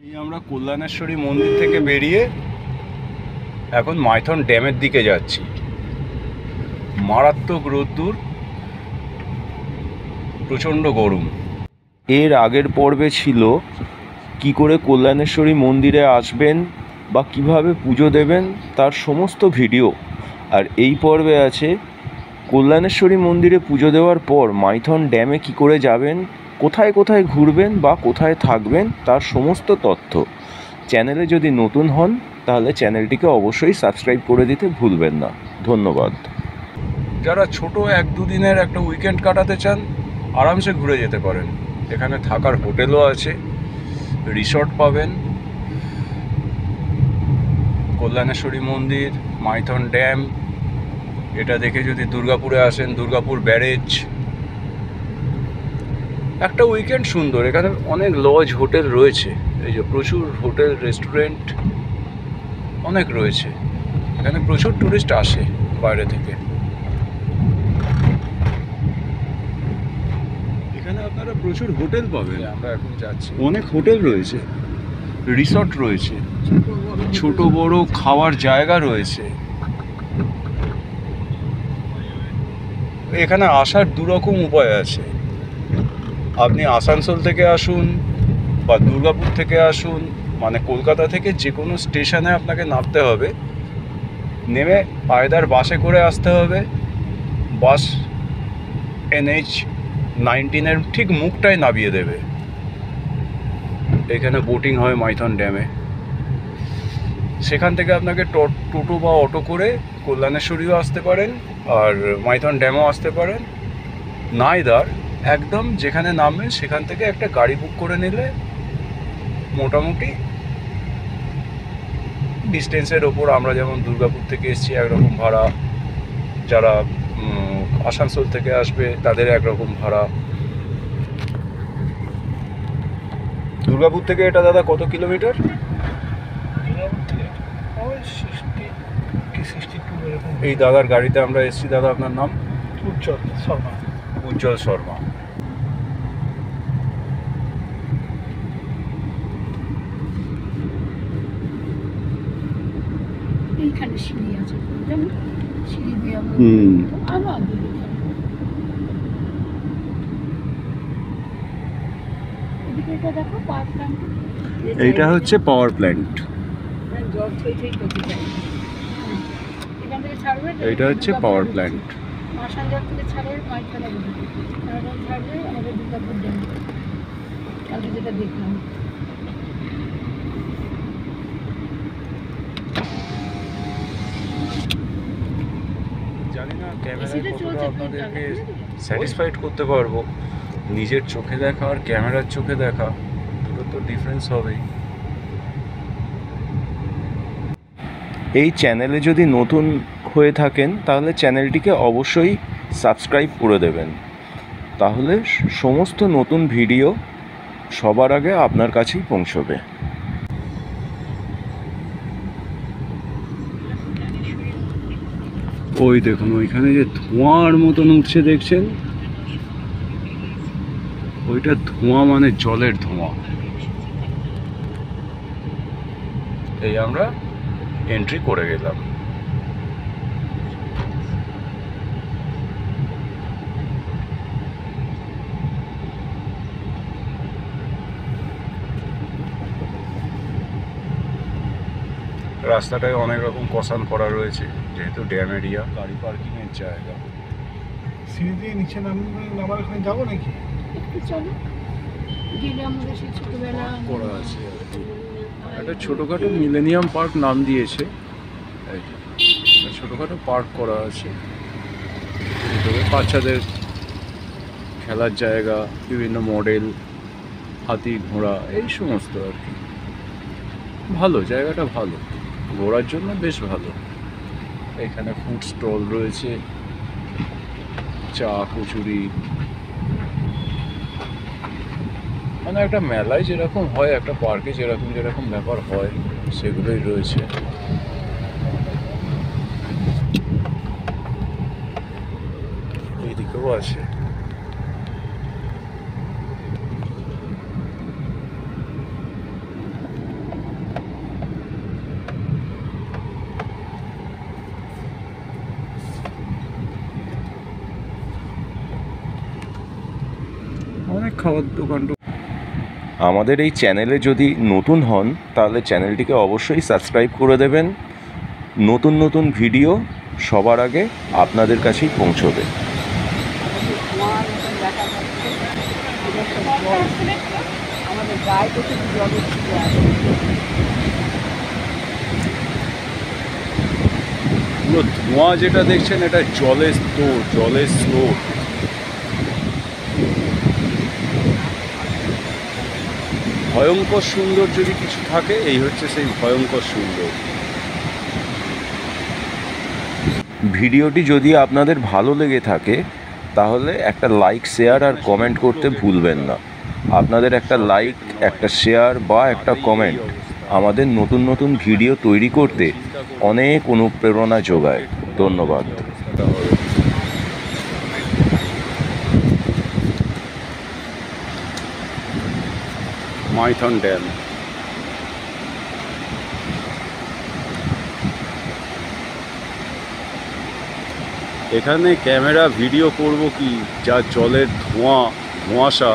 এই আমরা কল্যাণেশ্বরী মন্দির থেকে বেরিয়ে এখন মাইথন ড্যামের দিকে যাচ্ছি। মারাত্মক রোদ্দুর, প্রচণ্ড গরম। এর আগের পর্বে ছিল কি করে কল্যাণেশ্বরী মন্দিরে আসবেন বা কিভাবে পুজো দেবেন তার সমস্ত ভিডিও। আর এই পর্বে আছে কল্যাণেশ্বরী মন্দিরে পুজো দেওয়ার পর মাইথন ড্যামে কি করে যাবেন, কোথায় কোথায় ঘুরবেন বা কোথায় থাকবেন তার সমস্ত তথ্য। চ্যানেলে যদি নতুন হন তাহলে চ্যানেলটিকে অবশ্যই সাবস্ক্রাইব করে দিতে ভুলবেন না। ধন্যবাদ। যারা ছোট 1-2 দিনের একটা উইকেন্ড কাটাতে চান আরামসে ঘুরে যেতে পারেন। এখানে থাকার হোটেলও আছে, রিসর্ট পাবেন। কল্যাণেশ্বরী মন্দির, মাইথন ড্যাম, এটা দেখে যদি দুর্গাপুরে আসেন, দুর্গাপুর ব্যারেজ, একটা উইকেন্ড সুন্দর। এখানে অনেক লজ হোটেল রয়েছে, এই যে প্রচুর হোটেল রেস্টুরেন্ট অনেক রয়েছে। এখানে প্রচুর টুরিস্ট আসে বাইরে থেকে। এখানে আপনারা প্রচুর হোটেল পাবেন। আমরা এখন যাচ্ছি, অনেক হোটেল রয়েছে, রিসর্ট রয়েছে, ছোট বড় খাওয়ার জায়গা রয়েছে। এখানে আসার দুরকম উপায় আছে। আপনি আসানসোল থেকে আসুন বা দুর্গাপুর থেকে আসুন, মানে কলকাতা থেকে যে কোনো স্টেশনে আপনাকে নামতে হবে, নেমে আয়দার বাসে করে আসতে হবে। বাস NH-19 ঠিক মুখটায় নামিয়ে দেবে। এখানে বোটিং হয় মাইথন ড্যামে। সেখান থেকে আপনাকে টোটো বা অটো করে কল্যাণেশ্বরীও আসতে পারেন আর মাইথন ড্যামও আসতে পারেন। নাইদার একদম যেখানে নামবেন সেখান থেকে একটা গাড়ি বুক করে নিলে মোটামুটি ডিস্টেন্সের ওপর, আমরা যেমন দুর্গাপুর থেকে এসেছি একরকম ভাড়া, যারা আসানসোল থেকে আসবে তাদের একরকম ভাড়া। দুর্গাপুর থেকে এটা দাদা কত কিলোমিটার? এই দাদার গাড়িতে আমরা এসেছি। দাদা আপনার নাম? উজ্জ্বল শর্মা। উজ্জ্বল শর্মা। এইখানে সিঁড়ি আছে, সিঁড়ি দিয়ে আরো আগে। এটা দেখো পাওয়ার প্ল্যান্ট। এইটা হচ্ছে পাওয়ার প্ল্যান্ট। জল থই থই করতে চাই। এখান থেকে ছাড়বে। এইটা হচ্ছে পাওয়ার প্ল্যান্ট। মাসানজার থেকে ছাড়বে মাইথনে যাবে। তারপর ছাড়বে আমাদের দুর্গাপুর ড্যাম। কালকে যেটা দেখলাম। জানি না ক্যামেরায় কতটা আপনাদেরকে স্যাটিসফাইড করতে পারবো। নিজের চোখে দেখা আর ক্যামেরার চোখে দেখা দুটো তো ডিফারেন্স হবেই। এই চ্যানেলে যদি নতুন হয়ে থাকেন তাহলে চ্যানেলটিকে অবশ্যই সাবস্ক্রাইব করে দেবেন, তাহলে সমস্ত নতুন ভিডিও সবার আগে আপনার কাছেই পৌঁছবে। ওই দেখুন ওইখানে যে ধোঁয়ার মতন উঠছে দেখছেন, ওইটা ধোঁয়া মানে জলের ধোঁয়া। এই আমরা এন্ট্রি করে গেলাম। রাস্তাটায় অনেক রকম কসান করা রয়েছে, যেহেতু ড্যাম এরিয়া, গাড়ি পার্কিংয়ের জায়গা। সিঁড়ি দিয়ে নিচে নামার ওখানে যাবো নাকি? একটু চলো, গেলে আমাদের সেই ছোটবেলা করা আছে আর কি। একটা ছোটোখাটো মিলেনিয়াম পার্ক নাম দিয়েছে। এই যে ছোটোখাটো পার্ক করা আছে, ভিতরে বাচ্চাদের খেলার জায়গা, বিভিন্ন মডেল, হাতি ঘোড়া, এই সমস্ত আর কি। ভালো জায়গাটা, ভালো ঘোরার জন্য, বেশ ভালো। এখানে ফুড স্টল রয়েছে, চা, কচুরি, মানে একটা মেলায় যেরকম হয়, একটা পার্কে যেরকম যেরকম ব্যাপার হয় সেগুলোই রয়েছে। এইদিকেও আছে। খাওয়ার দোকান। আমাদের এই চ্যানেলে যদি নতুন হন তাহলে চ্যানেলটিকে অবশ্যই সাবস্ক্রাইব করে দেবেন। নতুন নতুন ভিডিও সবার আগে আপনাদের কাছেই পৌঁছবে। আমাদের গায়ে দেখে জলের ছিটে আছে। পুরো ধোঁয়া যেটা দেখছেন এটা জলের স্রোত। ভয়ঙ্কর সুন্দর যদি কিছু থাকে এই হচ্ছে সেই ভয়ঙ্কর সুন্দর। ভিডিওটি যদি আপনাদের ভালো লেগে থাকে তাহলে একটা লাইক, শেয়ার আর কমেন্ট করতে ভুলবেন না। আপনাদের একটা লাইক, একটা শেয়ার বা একটা কমেন্ট আমাদের নতুন নতুন ভিডিও তৈরি করতে অনেক অনুপ্রেরণা যোগায়। ধন্যবাদ। মাইথন ড্যাম, এখানে ক্যামেরা ভিডিও করব কি, যা জলের ধোঁয়াশা,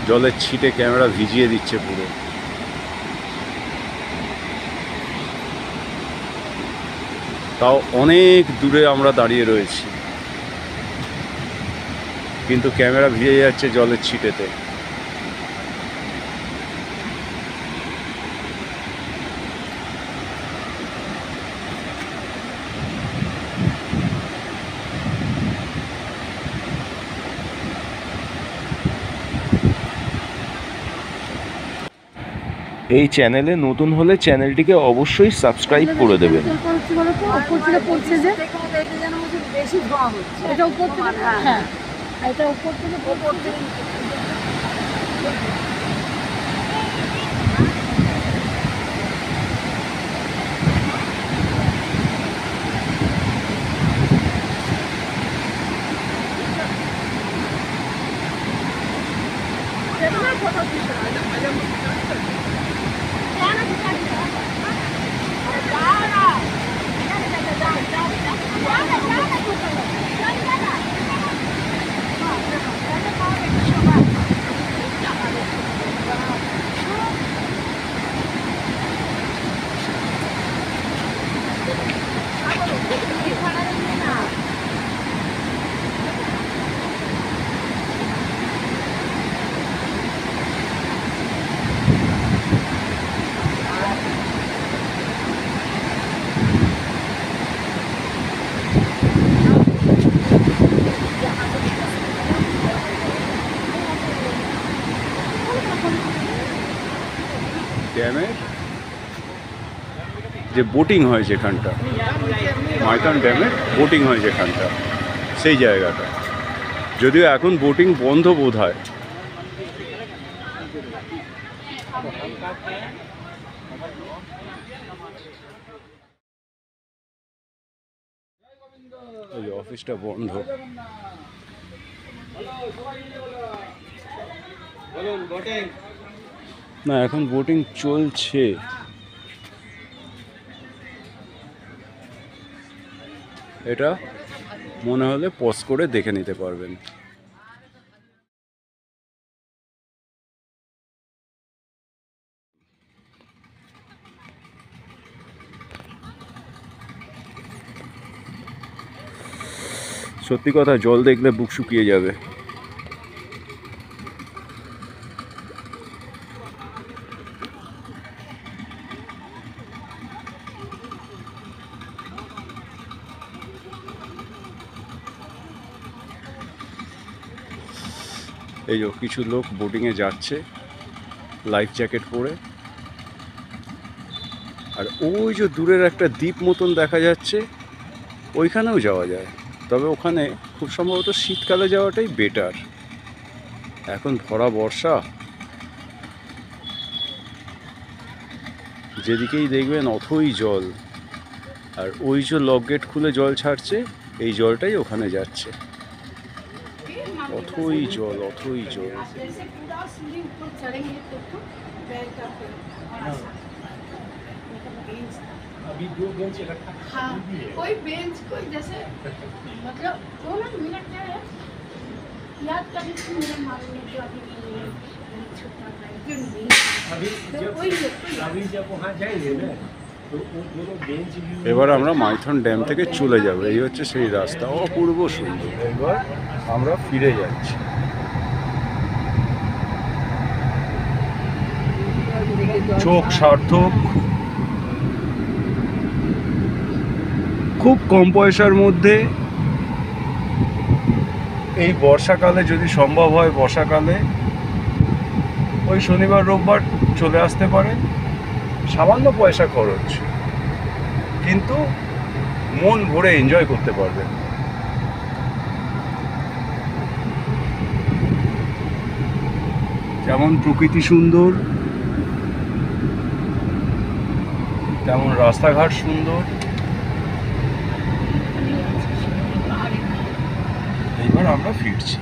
জলের ছিটে ক্যামেরা ভিজিয়ে দিচ্ছে পুরো। তাও অনেক দূরে আমরা দাঁড়িয়ে রয়েছি, কিন্তু ক্যামেরা ভিজে যাচ্ছে জলের ছিটেতে। এই চ্যানেলে নতুন হলে চ্যানেলটিকে অবশ্যই সাবস্ক্রাইব করে দেবেন। বেশি ধোঁয়া হচ্ছে এটা উপর থেকে। হ্যাঁ, এটা উপর থেকে ড্যামের যে বোটিং হয় যেখানটা, মাইথন ড্যামের বোটিং হয় যেখানটা, সেই জায়গাটা, যদিও এখন বোটিং বন্ধ বোধ হয়। অফিসটা বন্ধ। না, এখন বোটিং চলছে। এটা মনে হলে পজ করে দেখে নিতে পারবেন। সত্যি কথা, জল দেখলে বুক শুকিয়ে যাবে। এই যে কিছু লোক বোটিংয়ে যাচ্ছে লাইফ জ্যাকেট পরে, আর ওই যে দূরের একটা দ্বীপ মতন দেখা যাচ্ছে, ওইখানেও যাওয়া যায়। তবে ওখানে খুব সম্ভবত শীতকালে যাওয়াটাই বেটার। এখন ভরা বর্ষা, যেদিকেই দেখবেন অথই জল, আর ওই যে লক গেট খুলে জল ছাড়ছে, এই জলটাই ওখানে যাচ্ছে। অথই জল, অথই জল। अभी 2 बेंच रखा। हाँ, कोई बेंच कोई जैसे मतलब 2 मिनट क्या है याद कभी से मेरे मालूम जो अभी छोटा भाई जो नहीं अभी तो जब वही लोग अभी जब वहाँ जाएंगे ना तो वो दोनों बेंच भी এবার আমরা মাইথন ড্যাম থেকে চলে যাব। এই হচ্ছে সেই রাস্তা, অপূর্ব সুন্দর। এবার আমরা ফিরে যাচ্ছি। চোখ সার্থক, খুব কম পয়সার মধ্যে এই বর্ষাকালে যদি সম্ভব হয়, বর্ষাকালে ওই শনিবার রোববার চলে আসতে পারে। সামান্য পয়সা খরচ, কিন্তু মন ভরে এনজয় করতে পারবেন। যেমন প্রকৃতি সুন্দর, তেমন রাস্তাঘাট সুন্দর। এইবার আমরা ফিরছি।